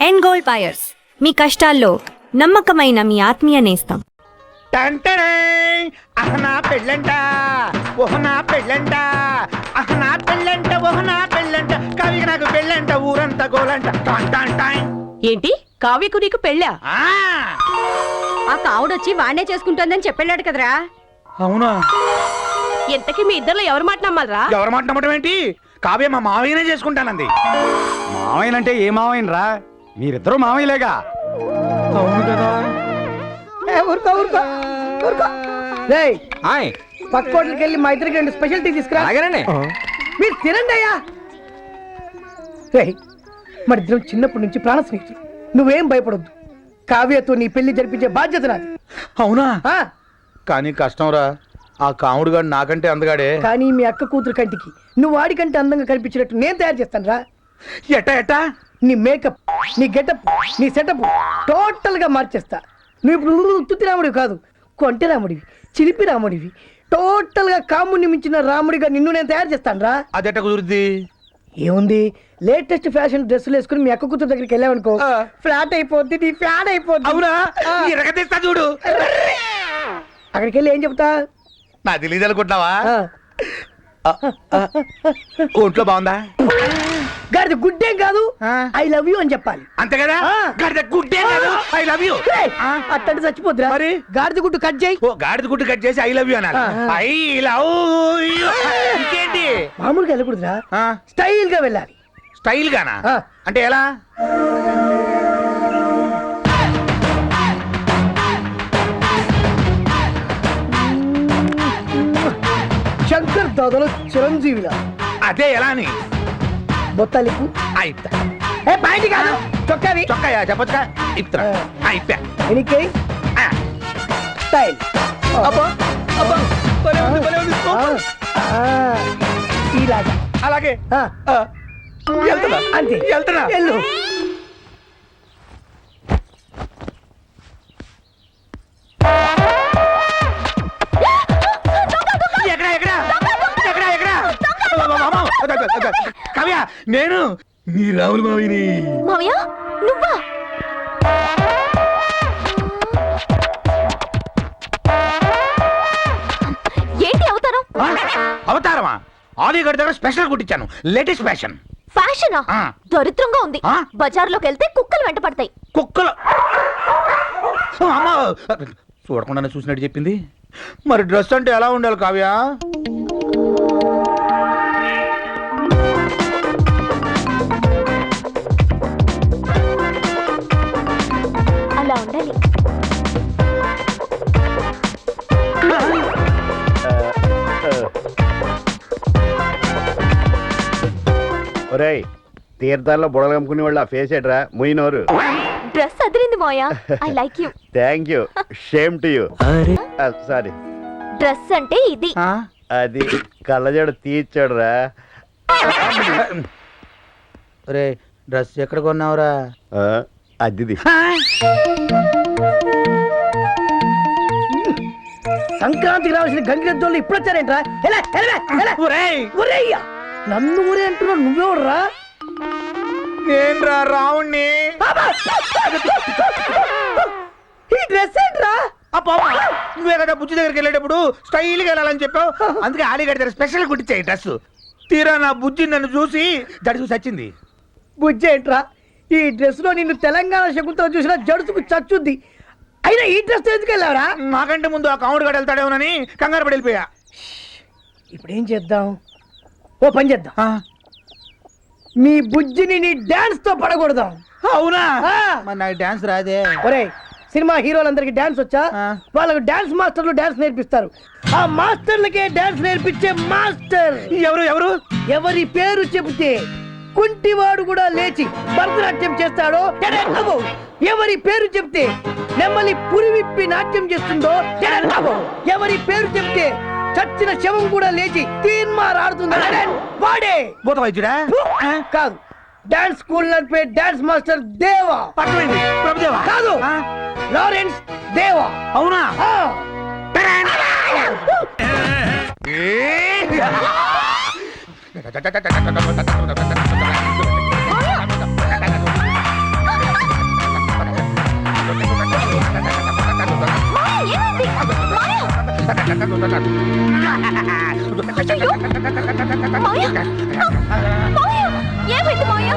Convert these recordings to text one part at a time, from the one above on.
End gold buyers, మీ కష్టాల్లో నమ్మకమైన మీ ఆత్మీయ నేస్తం. అహనా పెళ్ళంట ఓహనా పెళ్ళంట అహనా పెళ్ళంట ఓహనా పెళ్ళంట కవికి నాకు పెళ్ళంట ఊరంతా గోలంట ఏంటి కావ్యకు నీకు పెళ్ళా? ఆ కావుడొచ్చి వాణ్ణే చేసుకుంటోందని చెప్పాడు కదరా. అవునా? ఎంతకీ మీ ఇద్దరు ఎవరు మాట నమ్మాలరా? ఎవరు మాట నమ్మటం ఏంటి? కావ్య మా మావయ్యనే చేసుకుంటానంది. మావయ్యనంటే ఏ మావయ్యనరా? మీరిద్దరూ మావయ్యలేగా. అవును కదా. ఊరుకో ఊరుకో ఊరుకో. రేయ్ పక్క హోటల్కి వెళ్ళి మా ఇద్దరికి 2 స్పెషల్ టీ తీసుకురా. మీరు తినండి అయ్యా. రేయ్ మరి ఇద్దరం చిన్నప్పటి నుంచి ప్రాణ స్నేహితులు. నువ్వేం భయపడొద్దు. కావ్యతో నీ పెళ్లి జరిపించే బాధ్యత నాది. అవునా? ఆ, కానీ కష్టం రా. ఆ కాముడు గాడు నాకంటే అందగాడే. కానీ మీ అక్క కూతురు కంటికి నువ్వు వాడికంటే అందంగా కనిపించినట్టు నేను తయారు చేస్తాను రా. ఎట్టా ఎట్టా? నీ మేకప్, నీ గెటప్, నీ సెటప్ టోటల్ గా మార్చేస్తా. నువ్వు ఇప్పుడు తుత్తి రాముడివి కాదు, కొంటె రాముడివి, చిలిపి రాముడివి. టోటల్ గా కాముడిని మించిన రాముడిగా నిన్ను నేను తయారు చేస్తాను రా. అదెట్ట కుదురుద్ది? ఏముంది, లేటెస్ట్ ఫ్యాషన్ డ్రెస్సులు వేసుకుని మీ అక్క కూతురు దగ్గరికి వెళ్ళావనుకో, ఫ్లాట్ అయిపోద్ది, నీ ఫ్యాన్ అయిపోద్ది. అవునా? ఇరగదీస్తా చూడు. అక్కడికి వెళ్ళి ఏం చెప్తా? నా తెలియదు అనుకుంటున్నావా? ఒంట్లో బాగుందా? గాడిద గుడ్డేం కాదు, ఐ లవ్ యూ అని చెప్పాలి. అంతే కదా? గాడిద గుడ్డే కాదు, ఐ లవ్ యూ. అట్టంటే చచ్చిపోద్దురా. మరి గాడిద గుడ్డు కట్ చేయి. ఓ గాడిద గుడ్డు కట్ చేసి ఐ లవ్ యూ అనాలి. I love you. ఇంకేంటి? మామూలుగా వెళ్ళకూడదురా, ఆ, స్టైల్ గా వెళ్ళాలి. స్టైల్ గానా? ఆ. అంటే ఎలా? శంకర్ దాదాలో చిరంజీవిలా. అదే ఎలా అని? బొత్తాలిపు. అయితా. ఏ పాయింట్ కాదు, చొక్కావి. చొక్కాయా చెప్పొచ్చుగా? ఇప్తా. అయిపోయా. ఎనికే స్టైల్. అబ్బా అబ్బా, భలే ఉంది, భలే ఉంది. ఇలాగా. అలాగే. ఆ, వెళ్తున్నా అంతే. వెళ్తున్నా. వెళ్ళు. ఎక్కడా ఎక్కడా ఎక్కడా ఎక్కడా? కవ్య, నేను నీ రాములు మావిని. మావయ్య నువ్వా? ఏంటి అవతారం? అవతారమా? ఆలీగఢ్ దగ్గర స్పెషల్ కుట్టించాను, లేటెస్ట్ ఫ్యాషన్. ఫ్యాషనా? ఆ. దరిద్రంగా ఉంది. ఆ? బజార్లోకి వెళ్తే కుక్కలు వెంట పడతాయి. కుక్కలు. అమ్మా, చూడకుండానే చూసినట్టు చెప్పింది. మరి డ్రెస్ అంటే ఎలా ఉండాలి కావ్య? అలా ఉండాలి. ఒరేయ్, తీర్థాల్లో బుడలు అమ్ముకునే వాళ్ళు ఆ ఫేస్ ఎట్రా ముయినోరు. డ్రెస్ అదిరింది మావయ్య. I like you. Thank you. Shame to you. Sorry. Dress అంటే ఇది. అది కళ్ళజోడు తీర్చాడురా. రే, డ్రెస్ ఎక్కడ కొన్నావురా? అదిది. సంక్రాంతికి రావాల్సిన గంగిరెద్దులు ఇప్పుడు వచ్చారేంట్రా? నన్ను ఊరే అంటున్నావు, నువ్వెవడరా? నేను రా రావుణ్ణి. ఈ డ్రెస్ ఏంట్రా? నువ్వే కదా బుజ్జి దగ్గరికి వెళ్ళేటప్పుడు స్టైల్ గా వెళ్ళాలని చెప్పావు. అందుకే ఆలీగఢ్ దగ్గర స్పెషల్ కుట్టించాయి డ్రెస్. తీరా నా బుజ్జి నన్ను చూసి జడుసు చచ్చింది. బుజ్జి ఏంట్రా? ఈ డ్రెస్ లో నిన్ను తెలంగాణ శకుంతల చూసినా జడుసుకు చచ్చుద్ది. అయినా ఈ డ్రెస్ ఎందుకు వెళ్ళావరా? నాకంటే ముందు ఆ కాముడు గడ వెళ్తాడేమోనని కంగారు పడి వెళ్ళిపోయా. ఇప్పుడు ఏం చేద్దాం? ఓ పని చేద్దాం, మీ బుజ్జిని నీ డాన్స్ తో పడకూడదాం. అవునా? ఆ. మరి నాకు డాన్స్ రాదే. ఒరే, సినిమా హీరోలందరికి డాన్స్ వచ్చా? ఆ. వాళ్ళకు డాన్స్ మాస్టర్లు డాన్స్ నేర్పిస్తారు. ఆ మాస్టర్లకే డాన్స్ నేర్పించే మాస్టర్ ఎవరు ఎవరు? ఎవరి పేరు చెబితే కుంటివాడు కూడా లేచి భరతనాట్యం చేస్తాడో టెడెక్కబో. ఎవరి పేరు చెప్తే నెమ్మలి పురి విప్పి నాట్యం చేస్తుందో టెడెక్కబో. ఎవరి పేరు చెప్తే చచ్చిన శవం కూడా లేచి తీన్మార్ ఆడుతుందో వాడే. భూత వైద్యుడా? కాదు, డాన్స్ స్కూల్ నడిపే డాన్స్ మాస్టర్ దేవా. పట్టమైంది. ప్రభుదేవా? కాదు, లారెన్స్ దేవా. అవునా? ఆ. ఏమైంది మాయా?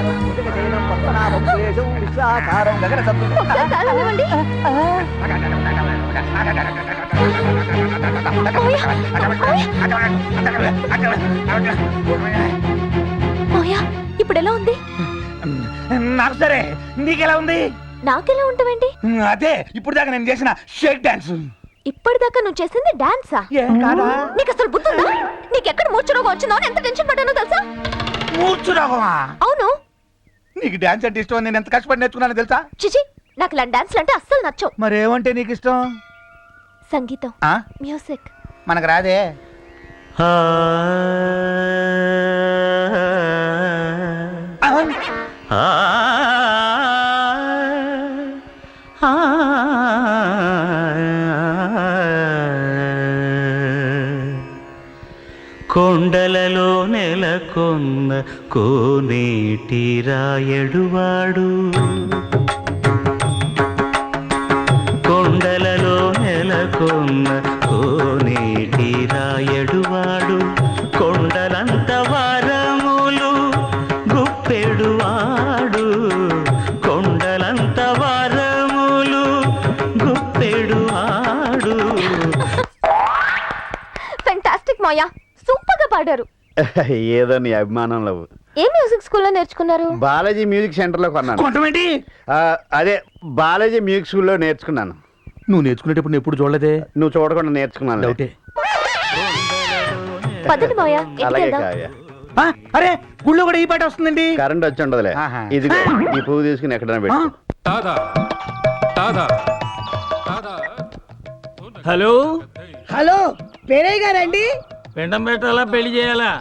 ఒకసారి చదవండి. మాయా ఇప్పుడు ఎలా ఉంది? నాకు సరే, నీకెలా ఉంది? నాకెలా ఉంటావేంటి? అదే ఇప్పుడు దాకా నేను చేసిన షేక్ డాన్స్. ఇప్పటిదాకా నువ్వు చేసింది డాన్సా? ఏం కాదా? నీకు అసలు బుద్ధుందా? నీకెక్కడ మూర్ఛరోగం వచ్చిందో అని ఎంత టెన్షన్ పడ్డానో తెలుసా? మూర్ఛరోగమా? అవును. నీకు డాన్స్ అంటే ఇష్టం, నేను ఎంత కష్టపడి నేర్చుకున్నానో తెలుసా? చిచి, నాకు ఇలాంటి డాన్స్లు అంటే అస్సలు నచ్చవు. మరేమంటే నీకు ఇష్టం? సంగీతం, ఆ? మ్యూజిక్. మనకు రాదే. కొండలలో నెలకొన్న కోనేటి రాయడువాడు, కొండలలో నెలకొన్న కోనేటి రాయడువాడు, కొండలంత వారములు గుప్పెడువాడు, కొండలంత వారములు గుప్పెడువాడు. ఫెంటాస్టిక్ మాయా, సూపర్ గా పాడారు. ఏదో నీ అభిమానంలో. ఏ మ్యూజిక్ స్కూల్లో నేర్చుకున్నారు? బాలాజీ మ్యూజిక్ సెంటర్ లో కొన్నాను. కొంటమేంటి? అదే బాలాజీ మ్యూజిక్ స్కూల్లో నేర్చుకున్నాను. నువ్వు నేర్చుకునేటప్పుడు నేను ఎప్పుడు చూడలేదే. నువ్వు చూడకుండా నేర్చుకున్నాను. డౌటే. పదండి మాయా, అలాగే ఇంటికి వెళ్దాం. కావ్య. అరే గుళ్ళో కూడా ఈ పాట వస్తుందండి. కరెంట్ వచ్చి ఉండదులే. ఆహా. ఇదిగో ఈ పువ్వు తీసుకుని ఎక్కడైనా పెట్టు. హలో హలో, పేరయ్య గారండి? పిండం పెట్టాలా పెళ్లి చేయాలా?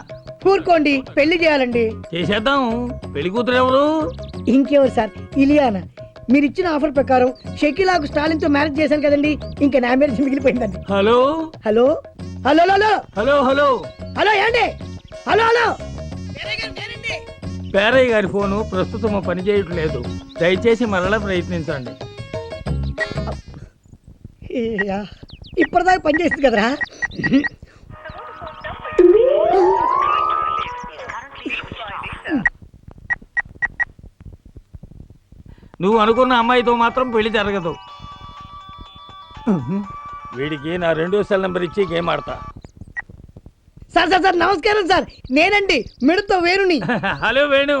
కూరుకోండి, పెళ్లి చేయాలండి. చేసేద్దాం. పెళ్లి కూతురు ఎవరు? ఇంకెవరు సార్, ఇలియానా. మీరు ఇచ్చిన ఆఫర్ ప్రకారం షకీలాకు స్టాలిన్ తో మ్యారేజ్ చేశాను కదండి, ఇంకా నా మ్యారేజ్ మిగిలిపోయిందండి. Hello hello hello hello hello hello hello ఏంటి? Hello hello. పేరయ్య గారి ఫోను ప్రస్తుతం పని చేయట్లేదు, దయచేసి మరలా ప్రయత్నించండి. ఇప్పటిదాకా పనిచేస్తుంది కదరా. నువ్వు అనుకున్న అమ్మాయితో మాత్రం పెళ్లి జరగదు. వీడికి నా 2వ సెల్ నెంబర్ ఇచ్చి గేమ్ ఆడతా. సార్ సార్ సార్ నమస్కారం సార్, నేనండి మిడతో వేణుని. హలో వేణు,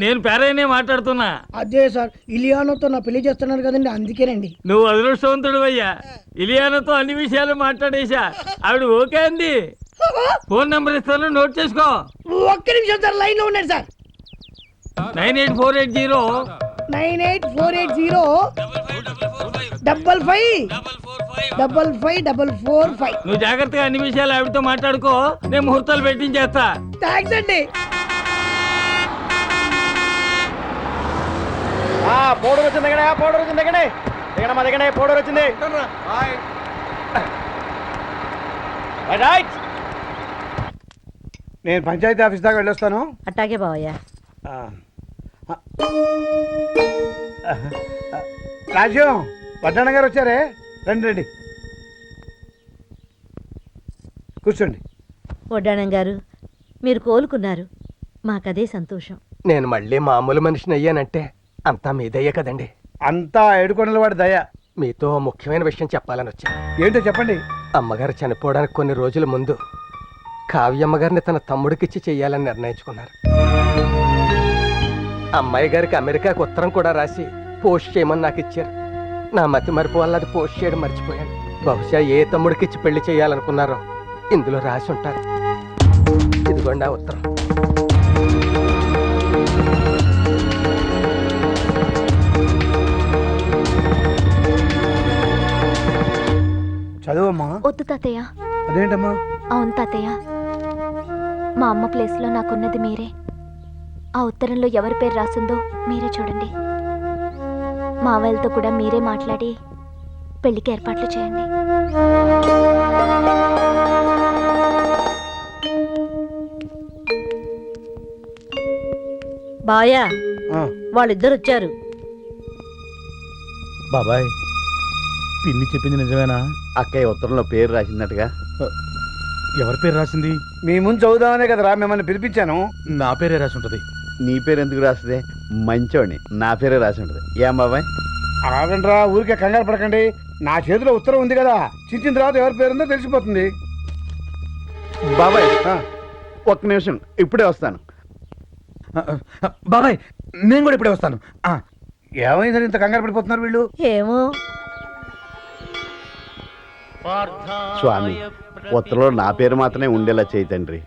నేను పేరయ్యనే మాట్లాడుతున్నా. అదే సార్, ఇలియానాతో నా పెళ్లి చేస్తున్నారు కదండి, అందుకేనండి. నువ్వు అదృష్టవంతుడు అయ్యా, ఇలియానాతో అన్ని విషయాలు మాట్లాడేశా. ఆవిడ ఓకే అంది. ఫోన్ నెంబర్ ఇస్తాను, నోట్ చేసుకో. ఒక్క నిమిషం సార్, లైన్ లో ఉండండి సార్. 98480 98480 5555 నువ్వు జాగ్రత్తగా అన్ని విషయాలు ఆవిడతో మాట్లాడుకో, నేను ముహూర్తాలు పెట్టించేస్తా. థ్యాంక్స్ అండి. పౌడర్ వచ్చింది దిగడే, పౌడర్ వచ్చింది దిగడే, దిగడమా దిగడే, పౌడర్ వచ్చింది. నేను పంచాయతీ ఆఫీస్ దాకా వెళ్ళొస్తాను. అట్టాగే బావయ్యా. రాజ్యం, పట్టణ గారు వచ్చారే, రండి రండి కూర్చోండి. వడ్డాణం గారు, మీరు కోలుకున్నారు, మాకదే సంతోషం. నేను మళ్ళీ మామూలు మనిషిని అయ్యానంటే అంతా మీదయ్యే కదండి. అంతా ఏడుకొండల వాడి దయ. మీతో ముఖ్యమైన విషయం చెప్పాలని వచ్చా. ఏంటో చెప్పండి. అమ్మగారు చనిపోవడానికి కొన్ని రోజుల ముందు కావ్యమ్మ గారిని తన తమ్ముడికిచ్చి చెయ్యాలని నిర్ణయించుకున్నారు. అమ్మాయి గారికి అమెరికాకు ఉత్తరం కూడా రాసి పోస్ట్ చేయమని నాకు ఇచ్చారు. నా మతి మరుపు వల్ల అది పోస్ట్ చేయడం మర్చిపోయాను. బహుశా ఏ తమ్ముడికిచ్చి పెళ్లి చేయాలనుకున్నారో ఇందులో రాసి ఉంటారు. ఇదిగోండి ఆ ఉత్తరం. చదువమ్మా. వద్దు తాతయ్య. అదేంటమ్మా? అవును తాతయ్య, మా అమ్మ ప్లేస్లో నాకున్నది మీరే. ఆ ఉత్తరంలో ఎవరి పేరు రాసిందో మీరే చూడండి. మావయ్యలతో కూడా మీరే మాట్లాడి పెళ్లికి ఏర్పాట్లు చేయండి. బాయా, వాళ్ళిద్దరు వచ్చారు. బాబాయ్, పిన్ని చెప్పింది నిజమేనా? అక్కయ్య ఉత్తరంలో పేరు రాసిందట్టుగా. ఎవరి పేరు రాసింది? మీ ముందు చదువుదామనే కదరా మిమ్మల్ని పిలిపించాను. నా పేరే రాసి ఉంటది. నీ పేరు ఎందుకు రాస్తుంది? మంచోడిని, నా పేరే రాసి ఉంటుంది. ఏం బాబాయ్? ఆగండ్రా, ఊరికే కంగారు పడకండి. నా చేతిలో ఉత్తరం ఉంది కదా, చించిన తర్వాత ఎవరి పేరుందో తెలిసిపోతుంది. బాబాయ్ ఒక్క నిమిషం, ఇప్పుడే వస్తాను. బాబాయ్ నేను కూడా ఇప్పుడే వస్తాను. ఏమైందని ఇంత కంగారు పడిపోతున్నారు వీళ్ళు? ఏమో స్వామి, ఉత్తరంలో నా పేరు మాత్రమే ఉండేలా చేయి తండ్రి.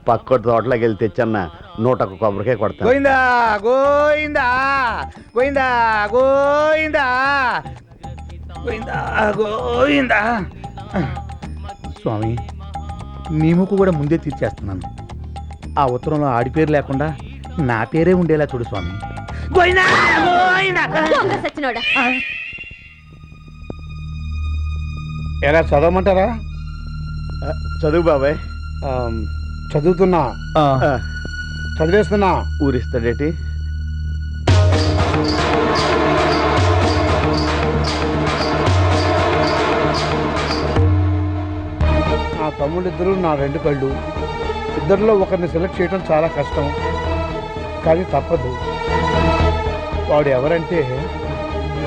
పక్క తోటలోకి వెళ్ళి తెచ్చన్న 101 కొబ్బరికాయ కొడతాను. గోయిందా గోయిందా గోయిందా గోయిందా గోయిందా గోయిందా. స్వామి, నీ ముక్కు కూడా ముందే తీర్చేస్తున్నాను. ఆ ఉత్తరంలో ఆడి పేరు లేకుండా నా పేరే ఉండేలా చూడు స్వామి. గోయిందా గోయిందా. దొంగ సచ్చినోడా. ఎలా చదవమంటారా? చదువు బాబాయ్. చదువుతున్నా, చదివేస్తున్నా. ఊరిస్తాడేటి? నా తమ్ముళ్ళిద్దరూ నా 2 కళ్ళు. ఇద్దరిలో ఒకరిని సెలెక్ట్ చేయడం చాలా కష్టం, కానీ తప్పదు. వాడు ఎవరంటే...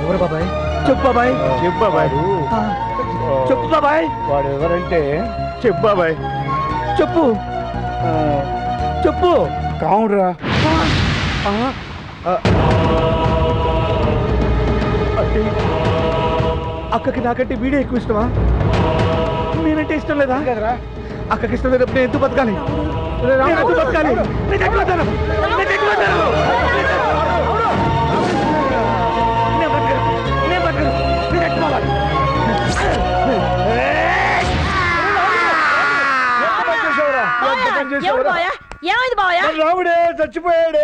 ఎవరు బాబాయ్? చెప్పు బాబాయ్. చెప్పు బాబాయ్. చెప్పు బాబాయ్. వాడు ఎవరంటే... చెప్పు బాబాయ్. చెప్పు చెప్పు. కావురా. అంటే అక్కకి నాకంటే వీడే ఎక్కువ ఇష్టమా? నేనంటే ఇష్టం లేదా? కదరా, అక్కకి ఇష్టం లేనప్పుడు నేను ఎందుకు బతకాలి? నేను ఎందుకు బతకాలి? నేను చచ్చిపోతాను. నేను చచ్చిపోతాను. నేను బతకను. నేను బతకను. నేను చచ్చిపోవాలి. ఏమైంది బావయ్య? రావుడే చచ్చిపోయాడే.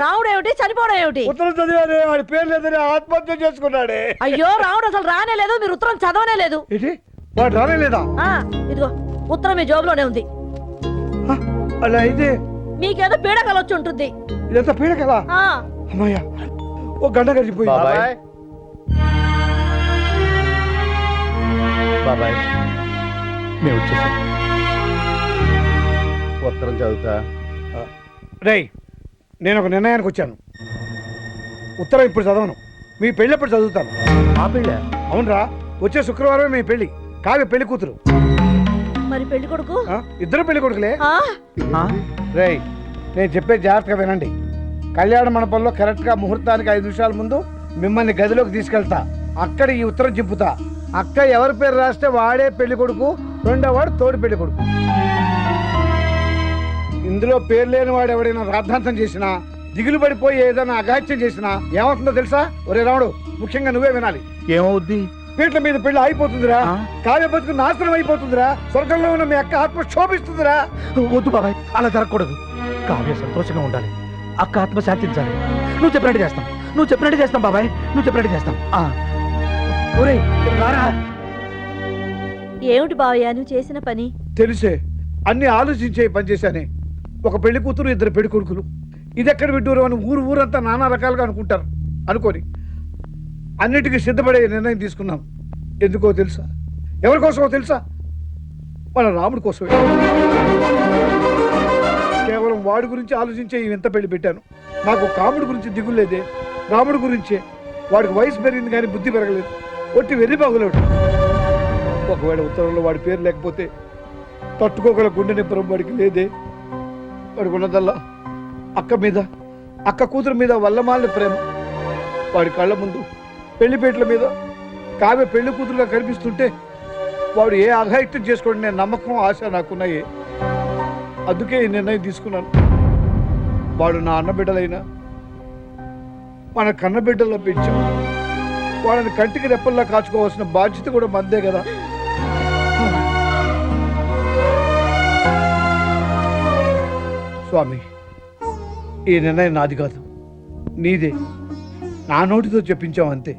రావుడు ఏమిటి, చనిపోవడం ఏమిటి? ఉత్తరం చదివాడే, వాడి పేరు లేదని ఆత్మహత్య చేసుకున్నాడే. అయ్యో, రావుడు అసలు రానే లేదు, మీరు ఉత్తరం చదవనే లేదు. ఏంటి, వాడు రానేలేదా? ఇదిగో ఉత్తరం మీ జోబులోనే ఉంది. అలా అయితే మీకేదో పీడకలు వచ్చి ఉంటుంది. ఇదంతా పీడ కదా. అమ్మాయ్యా, ఓ గంట గడిచిపోయి. బాబాయ్ బాబాయ్, మేము వచ్చేసాం. ఉత్తరం చదువుతా. రేయ్, నేను ఒక నిర్ణయానికి వచ్చాను. ఉత్తరం ఇప్పుడు చదవను, మీ పెళ్ళప్పుడు చదువుతాను. ఆ పెళ్ళ? అవునరా, వచ్చే శుక్రవారమే మీ పెళ్లి. కావ్య పెళ్లి కూతురు. మరి పెళ్లి కొడుకు? ఇద్దరు పెళ్లి కొడుకులే. ఆ? రేయ్, నేను చెప్పే జాగ్రత్తగా వినండి. కళ్యాణ మండపంలో కరెక్ట్గా ముహూర్తానికి 5 నిమిషాల ముందు మిమ్మల్ని గదిలోకి తీసుకెళ్తా. అక్కడ ఈ ఉత్తరం చింపుతా. అక్క ఎవరి పేరు రాస్తే వాడే పెళ్లి కొడుకు, రెండో వాడు తోడు పెళ్లి కొడుకు. ఇందులో పేరు లేని వాడు ఎవడైనా రాద్ధాంతం చేసినా, దిగులు పడిపోయి ఏదైనా అఘాత్యం చేసినా ఏమవుతుందో తెలుసా? ఒరే రాముడు, ముఖ్యంగా నువ్వే వినాలి. ఏమవుద్ది? పీట్ల మీద పెళ్లి అయిపోతుందిరా. కావ్య బతుకు నాశనం అయిపోతుందిరా. స్వర్గంలో ఉన్న మీ అక్క ఆత్మ శోభిస్తుందిరా. వద్దు బాబాయ్, అలా జరగకూడదు. కావ్య సంతోషంగా ఉండాలి, అక్క ఆత్మ శాంతించాలి. నువ్వు చెప్పినట్టు చేస్తాం. నువ్వు చెప్పినట్టు చేస్తాం బాబాయ్. నువ్వు చెప్పినట్టు చేస్తాం. ఒరేయ్, రారా. ఏమిటి బావయ్య నువ్వు చేసిన పని? తెలిసే అన్ని ఆలోచించే పనిచేశానే. ఒక పెళ్లి కూతురు, 2 పెళ్లి కొడుకులు. ఇది ఎక్కడ విడ్డూరం అని ఊరంతా నానా రకాలుగా అనుకుంటారు. అనుకోని అన్నిటికీ సిద్ధపడే నిర్ణయం తీసుకున్నాం. ఎందుకో తెలుసా? ఎవరి కోసమో తెలుసా? మన రాముడి కోసమే. కేవలం వాడి గురించి ఆలోచించే ఈ వింత పెళ్లి పెట్టాను. నాకు కాముడి గురించి దిగులేదే, రాముడి గురించే. వాడికి వయసు పెరిగింది కానీ బుద్ధి పెరగలేదు. ఒట్టి వెర్రి బాగులేడు. ఒకవేళ ఉత్తరంలో వాడి పేరు లేకపోతే తట్టుకోగల గుండె నిబ్బరం వాడికి లేదే. వాడికి ఉన్నదల్లా అక్క మీద, అక్క కూతురు మీద వల్లమాలిన ప్రేమ. వాడి కళ్ళ ముందు పెళ్లిపేటల మీద కావ్య పెళ్లి కూతురుగా కనిపిస్తుంటే వాడు ఏ అఘాయిత్యం చేసుకోండి నేను నమ్మకం, ఆశ నాకున్నాయే. అందుకే ఈ నిర్ణయం తీసుకున్నాను. వాడు నా అన్నబిడ్డలైనా మన కన్నబిడ్డల్లో పెంచాం. వాళ్ళని కంటికి రెప్పల్లా కాచుకోవాల్సిన బాధ్యత కూడా మందే కదా. స్వామి, ఈ నిర్ణయం నాది కాదు, నీదే. నా నోటితో చెప్పించావు అంతే.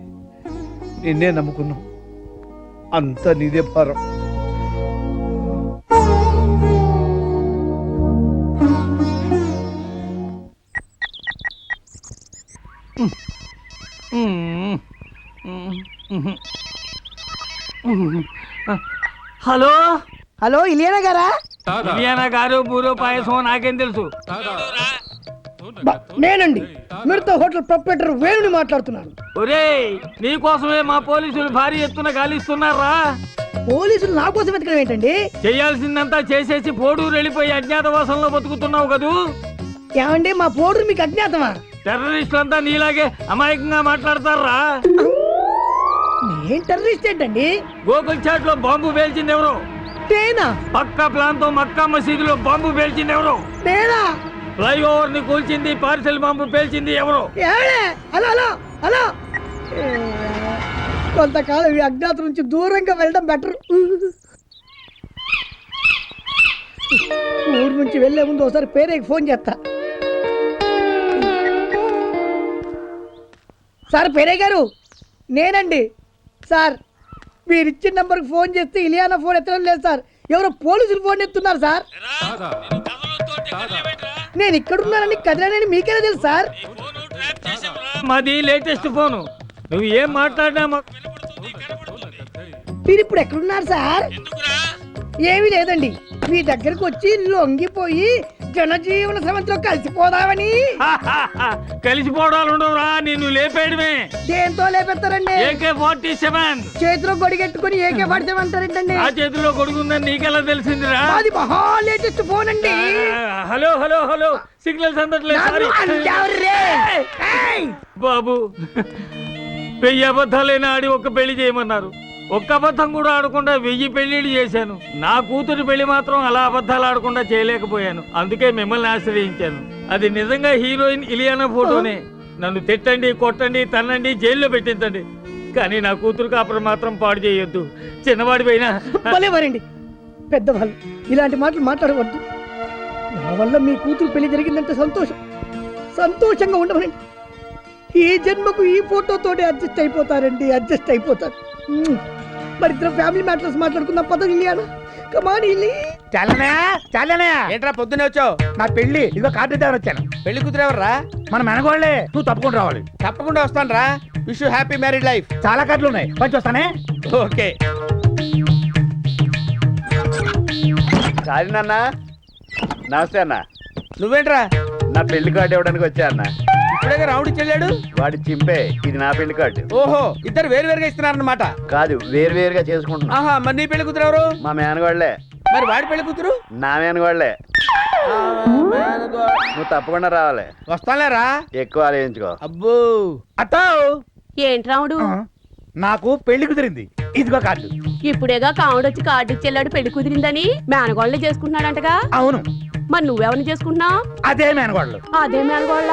నిన్నే నమ్ముకున్నాం, అంతా నీదే భారం. హలో హలో ఇలియానా గారా? ఇలియానా గారు బూరో పాయసం నాకేం తెలుసు. నేనండి మీరుతో హోటల్ ప్రొపరేటర్ వేణుని మాట్లాడుతున్నాను. ఒరేయ్ నీకోసమే మా పోలీసులు భారీ ఎత్తున గాలిస్తున్నారా. పోలీసులు నా కోసం వెతకడం ఏంటండి? చేయాల్సిందంతా చేసేసి పోడూరు వెళ్ళిపోయి అజ్ఞాతవాసంలో బతుకుతున్నావు కదూ. ఏమండి మా పోడు మీకు అజ్ఞాతమా? టెర్రరిస్టులంతా నీలాగే అమాయకంగా మాట్లాడతారా. నేను టెర్రరిస్ట్ ఏంటండి? గోకుల్ చాట్ లో బాంబు పేల్చింది ఎవరు? నేనా? పక్కా ప్లాన్ తో మక్కా మసీదులో బాంబు పేల్చింది ఎవరు? నేనా? ఫ్లైఓవర్ ని కూల్చింది, పార్సెల్ బాంబు పేల్చింది ఎవరు? ఏడే? హలో హలో హలో కొంతకాలం ఈ అజ్ఞాత నుంచి దూరంగా వెళ్ళడం బెటర్. ఊరు నుంచి వెళ్లే ముందు ఒకసారి పేరేకి ఫోన్ చేస్తా. సార్ పేరే గారు నేనండి సార్. మీరు ఇచ్చిన నంబర్కి ఫోన్ చేస్తే ఇలియానా ఫోన్ ఎత్తడం లేదు సార్. ఎవరో పోలీసులు ఫోన్ ఎత్తున్నారు సార్. నేను ఇక్కడున్నానని కదిలానని మీకేనా తెలుసు సార్? మాది లేటెస్ట్ ఫోను. నువ్వు ఏం మాట్లాడినా మాకు మీరు ఇప్పుడు ఎక్కడున్నారు సార్? ఏమీ లేదండి, మీ దగ్గరకు వచ్చి లొంగిపోయి జనజీవన సమంతిలో కలిసిపోదామని. కలిసిపోవడాలు ఉండవురా, నిన్ను లేపేయడమే. దేంతో లేపెత్తారండి? AK-47 చేతిలో గొడిగెట్టుకుని AK-47 అంటారేంటండి? ఆ చేతిలో కొడుకుందని నీకెలా తెలిసిందిరా? అది మహా లేటెస్ట్ ఫోన్ అండి. హలో హలో హలో సిగ్నల్స్ అందట్లేదు. బాబు 1000 అబద్ధాలైనా ఆడి ఒక్క పెళ్లి చేయమన్నారు. ఒక్క అబద్ధం కూడా ఆడకుండా 1000 పెళ్లిళ్ళు చేశాను. నా కూతురు పెళ్లి మాత్రం అలా అబద్ధాలు ఆడకుండా చేయలేకపోయాను. అందుకే మిమ్మల్ని ఆశ్రయించాను. అది నిజంగా హీరోయిన్ ఇలియానా ఫోటోనే. నన్ను తిట్టండి, కొట్టండి, తన్నండి, జైల్లో పెట్టించండి, కానీ నా కూతురు కాపురం మాత్రం పాడు చేయొద్దు. చిన్నవాడి పైన భలేవారండి పెద్దవాళ్ళు, ఇలాంటి మాటలు మాట్లాడవద్దు. నా వల్ల మీ కూతురు పెళ్లి జరిగిందంటే సంతోషంగా ఉండమనండి. ఈ జన్మకు ఈ ఫోటోతోనే అడ్జస్ట్ అయిపోతారండి, అడ్జస్ట్ అయిపోతారు. మరి ఇద్దరు ఫ్యామిలీ మ్యాటర్స్ మాట్లాడుకుందాం పద ఇలియానా. కమాన్ ఇలి. ఏంట్రా పొద్దునే వచ్చావు? నా పెళ్లి ఇదిగో కార్డు దగ్గర వచ్చాను. పెళ్లి కూతురు ఎవర్రా? మన మెనగోళ్లే, నువ్వు తప్పకుండా రావాలి. తప్పకుండా వస్తాను రా. Wish you happy married life. చాలా కార్డులు ఉన్నాయి, పంచి వస్తానే. ఓకే. సారీ నాన్న. నమస్తే అన్న. నువ్వేంట్రా? నా పెళ్లి కార్డు ఇవ్వడానికి వచ్చా అన్న. ఇప్పుడే రావుడి చెల్లాడు. వాడి చింపే, ఇది నా పెళ్లి కార్డు. ఓహో, ఇద్దరు వేరువేరుగా ఇస్తున్నారన్నమాట. కాదు, వేరుగా చేసుకుంటున్నా. ఆహా, మరి నీ పెళ్లి కూతురు ఎవరు? మా మేనగోళ్లే. మరి వాడి పెళ్లి కూతురు? నా మేనగోళ్లే. నువ్వు తప్పకుండా రావాలి. వస్తాలేరా. ఎక్కువ ఆలోచించుకో. అబ్బో. అట్టో ఏంటి రాముడు? నాకు పెళ్లి కుదిరింది, ఇదిగో కార్డు. ఇప్పుడేగా కావుడొచ్చి కార్డు ఇచ్చేళ్ళాడు పెళ్లి కుదిరిందని. మేనగోళ్ళని చేసుకుంటున్నాడంటగా. అవును. మరి నువ్వెవరిని చేసుకుంటున్నావు? అదే మేనగోళ్ళు. అదే మేనగోళ్ళ.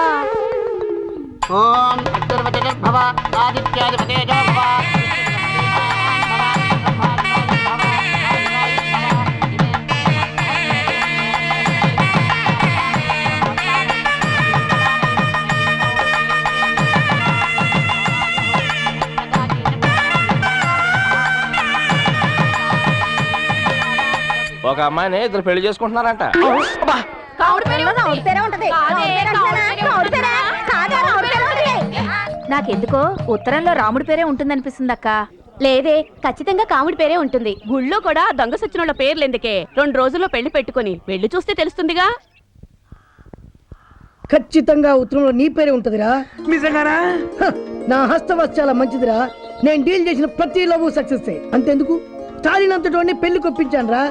ఒక అమ్మాయిని ఇద్దరు పెళ్లి చేసుకుంటున్నారంట. నాకెందుకో ఉత్తరంలో రాముడి పేరే ఉంటుందనిపిస్తుంది అక్క. లేదే, ఖచ్చితంగా కాముడి పేరే ఉంటుంది. గుళ్ళో కూడా దొంగ సచ్చినోళ్ళ పేర్లు ఎందుకే? 2 రోజుల్లో పెళ్లి పెట్టుకొని వెళ్ళి చూస్తే తెలుస్తుందిగా. ఖచ్చితంగా ఉత్తరంలో నీ పేరే ఉంటదిరా. నిజంగానా? నా హస్తవాస్ చాలా మంచిదిరా. నేను డీల్ చేసిన ప్రతి లవ్ సక్సెస్. అంతెందుకు స్టాలిన్ అంతటోని పెళ్లి కొప్పించాను రా.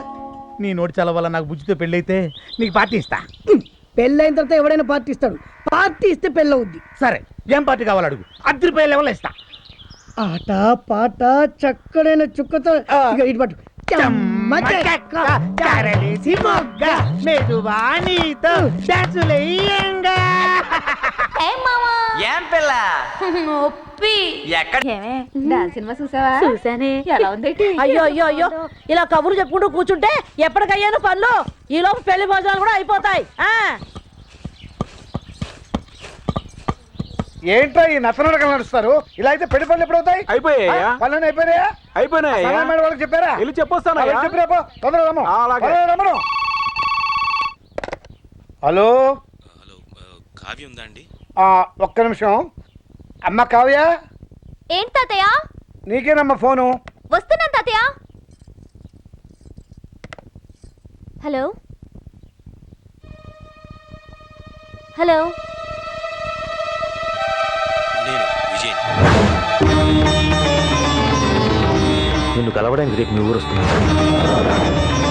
నీ నోటి చాలా వల్ల నాకు బుజ్జితో పెళ్లి అయితే నీకు పార్టీ ఇస్తా. పెళ్ళైన తర్వాత ఎవడైనా పార్టీ ఇస్తాడు. పార్టీ ఇస్తే పెళ్ళవుద్ది. సరే, ఏం పార్టీ కావాలి అడుగు, 10 రూపాయల లెవెల్ ఇస్తా. ఆట పాట చక్కడైన చుక్కతో ఇక ఇటు పట్టు. చెమ్మ చెక్క, చారలేసి మొగ్గ, మెదువాణితో డాన్సులెయ్యంగా. ఏం పిల్ల ఒప్పి ఎక్కడ? సినిమా చూసావా? చూసానే. ఎలా ఉంది? అయ్యో అయ్యో అయ్యో, ఇలా కబుర్లు చెప్పుకుంటూ కూర్చుంటే ఎప్పటికయ్యాను పనులు. ఈ లోపు పెళ్లి భోజనాలు కూడా అయిపోతాయి. ఏంట్రా ఈ నత్తనడకలు నడుస్తారు? ఇలా అయితే పెళ్లి పనులు ఎప్పుడవుతాయి? అయిపోయాయా? పనులు అయిపోయాయా? అయిపోయినాయా? మేడం వాళ్ళకి చెప్పారా? వెళ్ళి చెప్పొస్తాను. చెప్పిరేపో, తొందరగా రమ్ము. అలాగే. తొందరగా రమ్మను. హలో కావ్య ఉందా అండి? ఒక్క నిమిషం. అమ్మ కావ్య, ఏంటి తాతయ్య? నీకేనమ్మా ఫోను. వస్తున్నాను తాతయ్య. హలో హలో నేను విజయ్. నిన్ను కలవడానికి రేపు మీ ఊరు వస్తున్నాను.